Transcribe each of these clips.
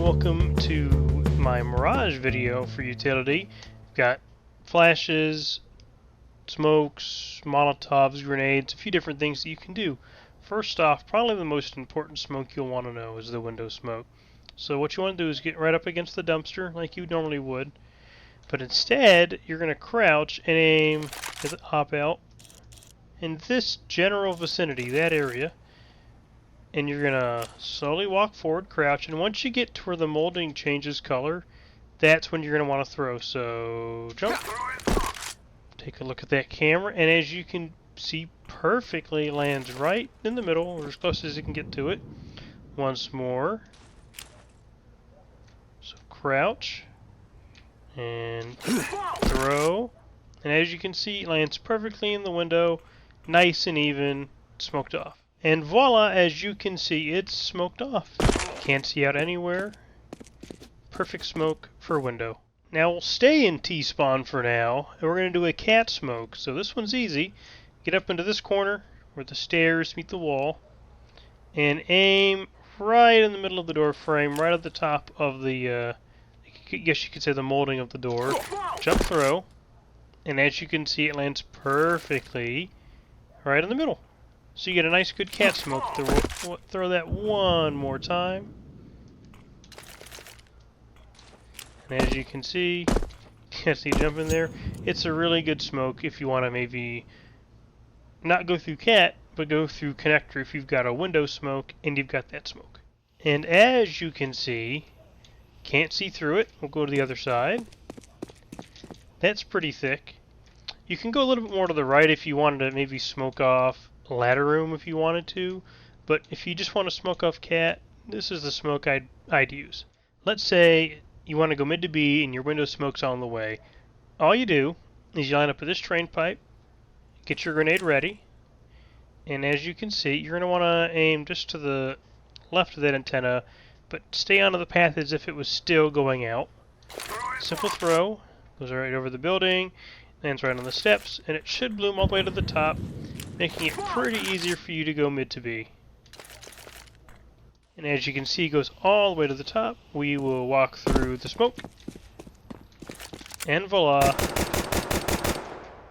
welcome to my Mirage video for utility. We've got flashes, smokes, molotovs, grenades, a few different things that you can do. First off, probably the most important smoke you'll want to know is the window smoke. So what you want to do is get right up against the dumpster like you normally would, but instead you're going to crouch and aim at the hop out in this general vicinity, that area. And you're going to slowly walk forward, crouch, and once you get to where the molding changes color, that's when you're going to want to throw. So, jump. Take a look at that camera, and as you can see, perfectly lands right in the middle, or as close as you can get to it. Once more. So, crouch. And throw. And as you can see, it lands perfectly in the window, nice and even, smoked off. And voila, as you can see, it's smoked off. Can't see out anywhere. Perfect smoke for window. Now we'll stay in T-spawn for now, and we're going to do a cat smoke. So this one's easy. Get up into this corner where the stairs meet the wall, and aim right in the middle of the door frame, right at the top of the, I guess you could say the molding of the door. Jump throw, and as you can see, it lands perfectly right in the middle. So you get a nice good cat smoke. Throw that one more time. And as you can see jump in there. It's a really good smoke if you want to maybe not go through cat, but go through connector if you've got a window smoke and you've got that smoke. And as you can see, can't see through it. We'll go to the other side. That's pretty thick. You can go a little bit more to the right if you wanted to maybe smoke off ladder room if you wanted to, but if you just want to smoke off cat, this is the smoke I'd use. Let's say you want to go mid to B and your window smoke's on the way. All you do is you line up with this train pipe, get your grenade ready, and as you can see, you're going to want to aim just to the left of that antenna, but stay onto the path as if it was still going out. Simple throw, goes right over the building, lands right on the steps, and it should bloom all the way to the top, making it pretty easier for you to go mid to B. And as you can see, it goes all the way to the top. We will walk through the smoke. And voila.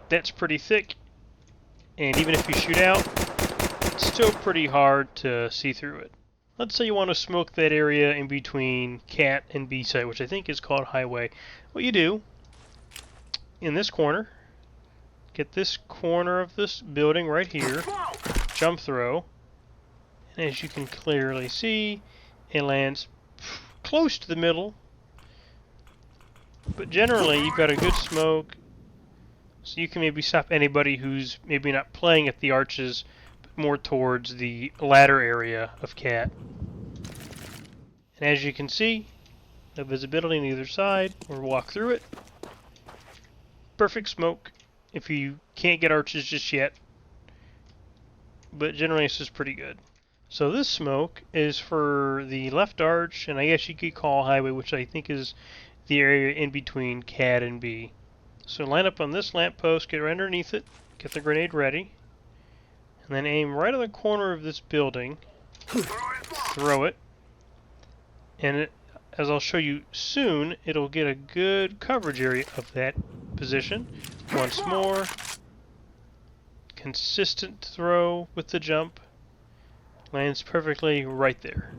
That's pretty thick. And even if you shoot out, it's still pretty hard to see through it. Let's say you want to smoke that area in between cat and B site, which I think is called highway. What you do, in this corner, get this corner of this building right here, jump throw, and as you can clearly see, it lands close to the middle, but generally you've got a good smoke, so you can maybe stop anybody who's maybe not playing at the arches, but more towards the ladder area of cat. And as you can see, no visibility on either side, or walk through it. Perfect smoke if you can't get arches just yet, but generally this is pretty good. So this smoke is for the left arch, and I guess you could call highway, which I think is the area in between cat and B. So line up on this lamppost, get right underneath it, get the grenade ready, and then aim right on the corner of this building, throw it, and as I'll show you soon, it'll get a good coverage area of that position. Once more, consistent throw with the jump, lands perfectly right there.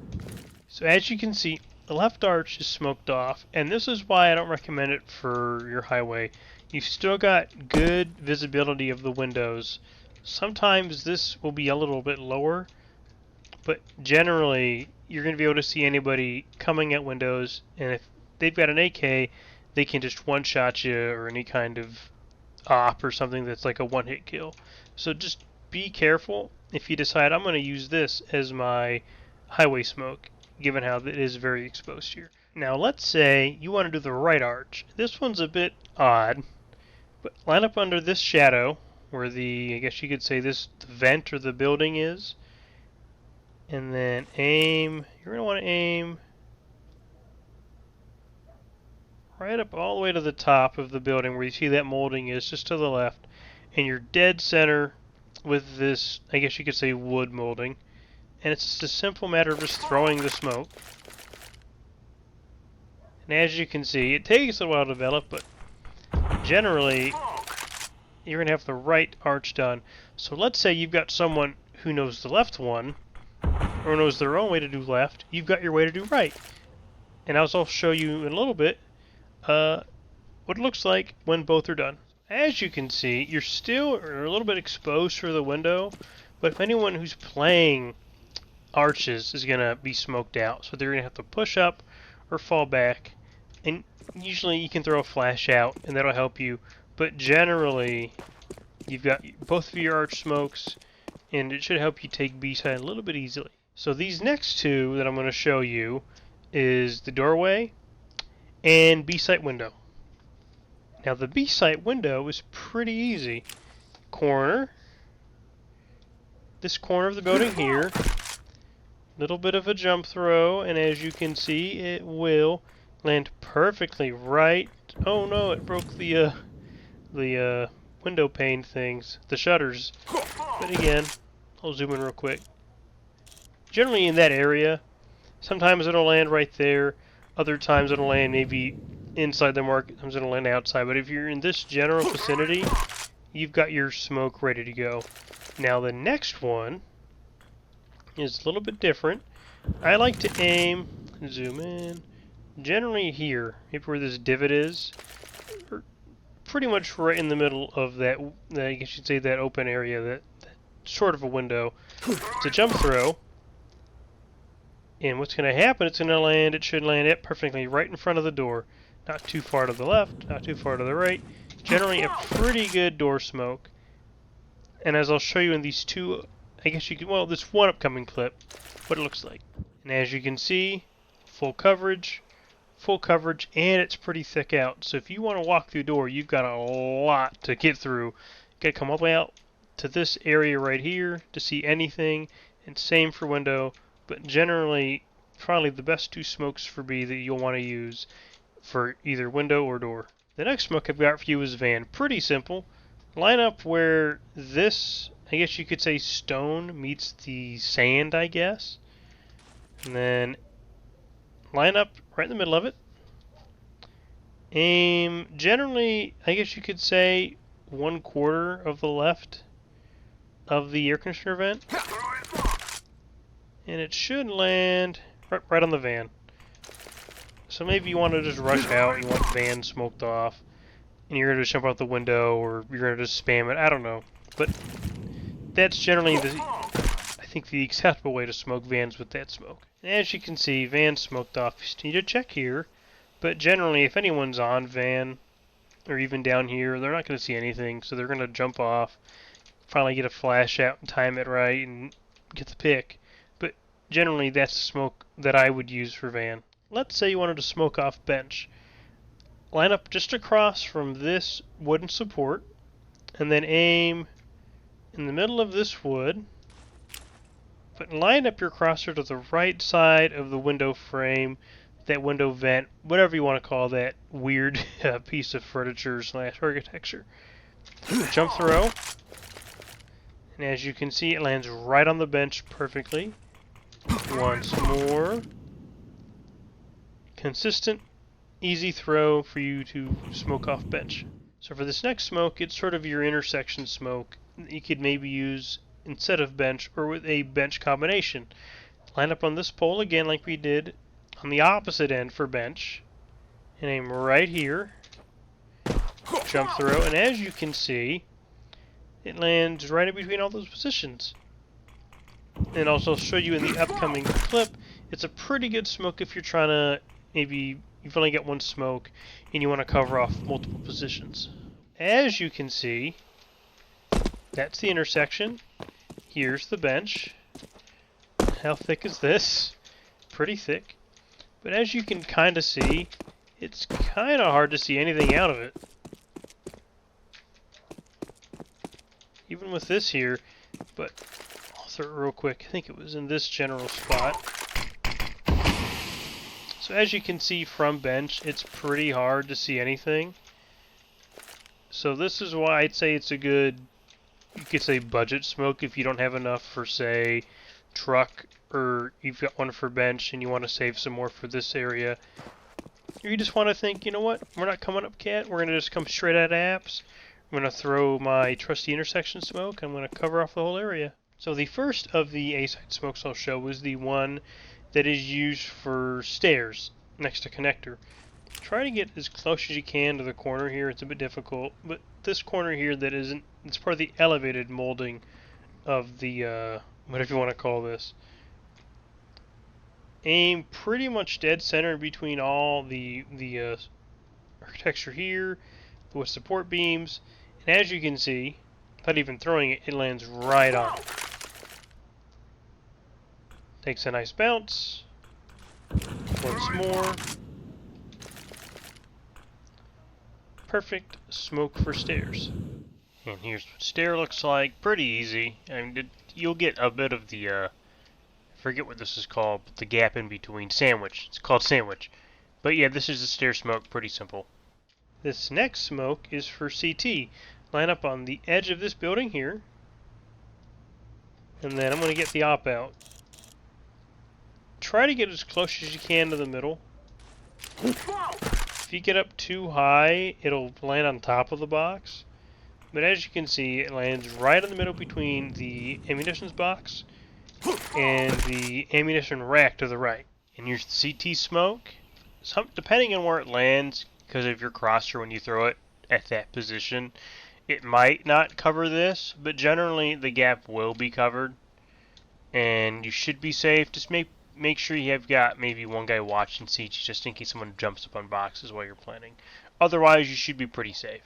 So as you can see, the left arch is smoked off, and this is why I don't recommend it for your highway. You've still got good visibility of the windows. Sometimes this will be a little bit lower, but generally you're going to be able to see anybody coming at windows, and if they've got an AK, they can just one-shot you, or any kind of op or something that's like a one-hit kill. So just be careful if you decide I'm going to use this as my highway smoke, given how it is very exposed here. Now let's say you want to do the right arch. This one's a bit odd, but line up under this shadow where the, I guess you could say this, the vent or the building is, and then aim. You're going to want to aim right up all the way to the top of the building where you see that molding is, just to the left, and you're dead center with this, I guess you could say, wood molding. And it's just a simple matter of just throwing the smoke. And as you can see, it takes a while to develop, but generally, you're going to have the right arch done. So let's say you've got someone who knows the left one, or knows their own way to do left. You've got your way to do right. And as I'll show you in a little bit, what it looks like when both are done. As you can see, you're still a little bit exposed through the window, but if anyone who's playing arches is going to be smoked out, so they're going to have to push up or fall back, and usually you can throw a flash out, and that'll help you, but generally, you've got both of your arch smokes, and it should help you take B-side a little bit easily. So these next two that I'm going to show you is the doorway and B-site window. Now the B-site window is pretty easy. Corner, this corner of the building here, little bit of a jump throw, and as you can see, it will land perfectly right. Oh no, it broke the window pane things, the shutters. But again, I'll zoom in real quick. Generally in that area, sometimes it'll land right there, other times it'll land maybe inside the mark, sometimes it'll land outside. But if you're in this general vicinity, you've got your smoke ready to go. Now the next one is a little bit different. I like to aim, zoom in, generally here, maybe where this divot is, or pretty much right in the middle of that, I guess you'd say that open area, that sort of a window. It's a jump throw. And what's going to happen, it's going to land, it should land it perfectly right in front of the door. Not too far to the left, not too far to the right. Generally a pretty good door smoke. And as I'll show you in these two, I guess you can, well, this one upcoming clip, what it looks like. And as you can see, full coverage, and it's pretty thick out. So if you want to walk through the door, you've got a lot to get through. You got to come all the way out to this area right here to see anything, and same for window. But generally, probably the best two smokes for B that you'll want to use for either window or door. The next smoke I've got for you is van. Pretty simple. Line up where this, I guess you could say, stone meets the sand, I guess. And then line up right in the middle of it. Aim, generally, I guess you could say 1/4 of the left of the air conditioner vent. And it should land right on the van. So maybe you want to just rush out, you want the van smoked off, and you're going to just jump out the window, or you're going to just spam it, I don't know. But that's generally, I think, the acceptable way to smoke vans with that smoke. And as you can see, van smoked off. You just need to check here, but generally, if anyone's on van, or even down here, they're not going to see anything, so they're going to jump off, finally get a flash out and time it right, and get the pick. Generally, that's the smoke that I would use for van. Let's say you wanted to smoke off bench. Line up just across from this wooden support, and then aim in the middle of this wood, but line up your crosser to the right side of the window frame, that window vent, whatever you want to call that weird piece of furniture / architecture. Jump throw, and as you can see, it lands right on the bench perfectly. Once more. Consistent, easy throw for you to smoke off bench. So for this next smoke, it's sort of your intersection smoke that you could maybe use instead of bench or with a bench combination. Line up on this pole again like we did on the opposite end for bench. And aim right here. Jump throw, and as you can see, it lands right in between all those positions. And also show you in the upcoming clip, it's a pretty good smoke if you're trying to, maybe you've only got one smoke and you want to cover off multiple positions. As you can see, that's the intersection. Here's the bench. How thick is this? Pretty thick. But as you can kind of see, it's kind of hard to see anything out of it. Even with this here, but real quick, I think it was in this general spot. So as you can see from bench, it's pretty hard to see anything. So this is why I'd say it's a good, you could say, budget smoke if you don't have enough for, say, truck, or you've got one for bench and you want to save some more for this area. Or you just want to think, you know what, we're not coming up cat, we're going to just come straight out of apps. I'm going to throw my trusty intersection smoke, I'm going to cover off the whole area. So the first of the A-side smokes I'll show is the one that is used for stairs next to connector. Try to get as close as you can to the corner here. It's a bit difficult, but this corner here that isn't, it's part of the elevated molding of the, whatever you want to call this. Aim pretty much dead center between all the architecture here, with support beams, and as you can see, without even throwing it, it lands right on it. Takes a nice bounce. Once more. Perfect smoke for stairs. And here's what stair looks like. Pretty easy. I mean, you'll get a bit of the, I forget what this is called, but the gap in between. Sandwich. It's called sandwich. But yeah, this is the stair smoke. Pretty simple. This next smoke is for CT. Line up on the edge of this building here. And then I'm going to get the op out. Try to get as close as you can to the middle. If you get up too high, it'll land on top of the box. But as you can see, it lands right in the middle between the ammunitions box and the ammunition rack to the right. And here's the CT smoke. Depending on where it lands, because of your crosser when you throw it at that position, it might not cover this, but generally the gap will be covered. And you should be safe. Just make sure you have got maybe one guy watching CT just in case someone jumps up on boxes while you're planning. Otherwise, you should be pretty safe.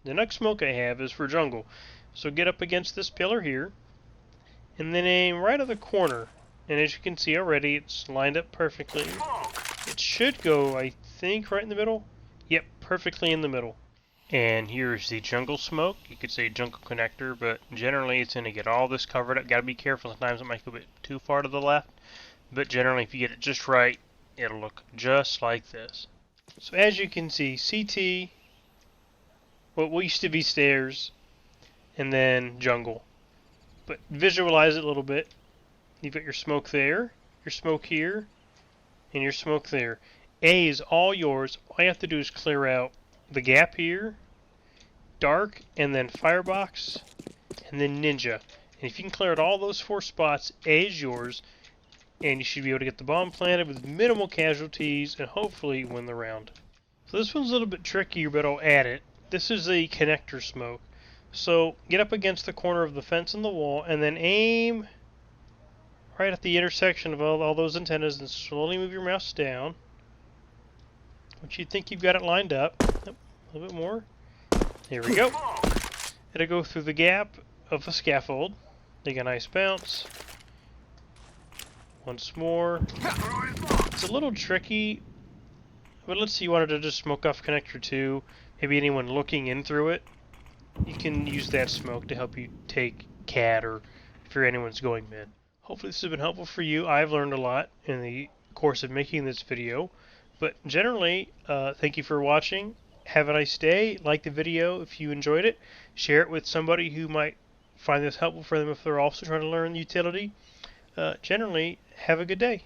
The next smoke I have is for jungle. So get up against this pillar here, and then aim right at the corner. And as you can see already, it's lined up perfectly. It should go, I think, right in the middle. Yep, perfectly in the middle. And here's the jungle smoke. You could say jungle connector, but generally it's going to get all this covered up. Got to be careful. Sometimes it might go a bit too far to the left. But generally, if you get it just right, it'll look just like this. So as you can see, CT, what used to be stairs, and then jungle. But visualize it a little bit. You've got your smoke there, your smoke here, and your smoke there. A is all yours. All you have to do is clear out the gap here, dark, and then firebox, and then ninja. And if you can clear out all those 4 spots, A is yours. And you should be able to get the bomb planted with minimal casualties and hopefully win the round. So this one's a little bit trickier, but I'll add it. This is a connector smoke. So get up against the corner of the fence and the wall and then aim right at the intersection of all those antennas and slowly move your mouse down. Once you think you've got it lined up, a little bit more. There we go. It'll go through the gap of the scaffold. Take a nice bounce. Once more. It's a little tricky, but let's say you wanted to just smoke off connector 2, maybe anyone looking in through it, you can use that smoke to help you take cat or if anyone's going mid. Hopefully this has been helpful for you. I've learned a lot in the course of making this video, but generally, thank you for watching. Have a nice day. Like the video if you enjoyed it. Share it with somebody who might find this helpful for them if they're also trying to learn the utility. Generally, have a good day.